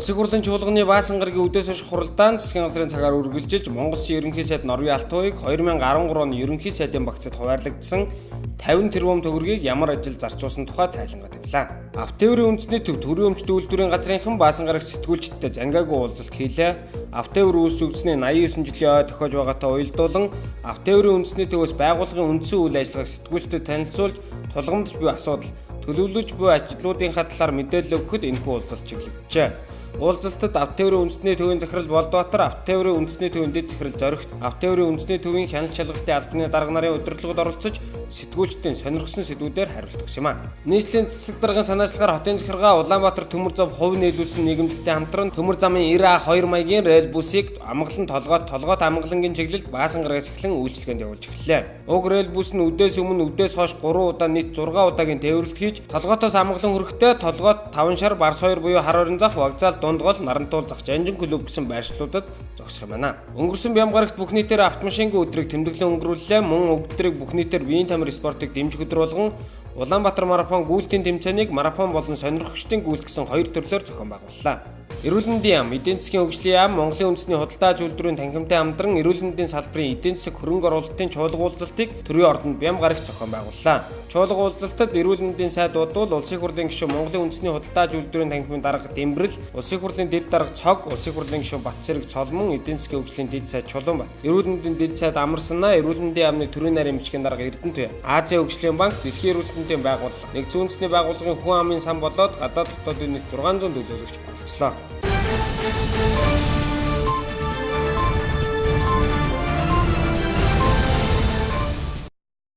Улсын хурлын чуулганы баасан гарагийн үдээс хойш хуралдаан засгийн газрын цагаар үргэлжилж Монгол Улсын ерөнхий сайд Норвын Алтуйг 2013 оны ерөнхий сайдын багцад хуваарлагдсан 50 тэрбум төгрөгийг ямар ажил зарцуулсан тухай тайлангаа тавилаа. Автоеврын үндэсний төв төрийн өмчт үйлдвэрийн газрынхан баасан гараг сэтгүүлчдтэй зангаагүй уулзалт хийлээ. Автоевр үүсгэгдсэний 89 жилийн ой тохиож байгаатай уялдуулан Автоеврын үндэсний төвөөс байгууллагын үндсэн үйл ажиллагааг сэтгүүлчдэд танилцуулж тулгамдж буй асуудал төлөвлөж буй ажлуудынхаа талаар мэдээлэл өгөхөд энэхүү уулзалт чиглэгджээ. Уулзалтад Автоеврын үндэсний төвийн захирал Болдбаатар, Автоеврын үндэсний төвийн дэд захирал Зоригт, Автоеврын үндэсний төвийн хяналт шалгалтын албаны дарга нарын удирдлагад оролцож сэтгүүлчдийн сонирхсан сэдвүүдээр хариулт өгсөн юм. Нийслэлийн засаг даргын санаачлахаар хотын захиргаа Улаанбаатар төмөр зам хувь нийлүүлсэн нийгэмлэгтэй хамтран төмөр замын 90А2 маягийн рел бүсийг амгалан толгойд амгалангийн чиглэлд баасан гарагаас эхлэн үйлчлэгэнд явуулж эхэллээ. Уг рел бүс нь үдээс өмнө үдээс хойш 3 удаа нийт 6 удаагийн тээвэрлэлт хийж толгойтоос амгалан хүрэхдээ толгойд 5 шар барс 2 буюу хар орон зах вокзал дундгол нарантуул зах жанжин клуб гэсэн байршлуудад зогсох юм байна. Өнгөрсөн бям гарагт бүх нийтээр автомашингийн өдрийг тэмдэглэн өнгөрүүллээ. Мөн өдрийг бүх нийтээр биеийн тамир спортыг дэмжих өдөр болгон Улаанбаатар марафон гүйлтийн тэмцээнийг марафон болон сонирхогчдын гүйлт гэсэн хоёр төрлөөр зохион байгууллаа. Эрүүл мэндийн яам, эдийн засгийн хөгжлийн яам, Монголын үндэсний худалдаа аж үйлдвэрийн танхимтай хамтран эрүүл мэндийн салбарын эдийн засаг хөрөнгө оруулалтын чуулга уулзалтыг төрийн ордонд бям гарагт зохион байгууллаа. Чуулга уулзалтад эрүүл мэндийн сайд удвал улсын хурлын гишүүн Монголын үндэсний худалдаа аж үйлдвэрийн танхимын дарга Дэмбэрэл, улсын хурлын дэд дарга Цог, улсын хурлын гишүүн Батцэрэг Цолмон, эдийн засгийн хөгжлийн дэд сайд Чулуунбат, эрүүл мэндийн дэд сайд Амарсанаа, эрүүл мэндийн яамны төрийн нарийн бичгийн дарга Эрдэнэт, Азийн хөгжлийн банк, дэлхийн эрүүл мэндийн байгууллага, нэгдсэн үндэсний байгууллагын хүн амын сан болоод гадаад дотоодын нийт 600 төлөөлөгч болцлоо.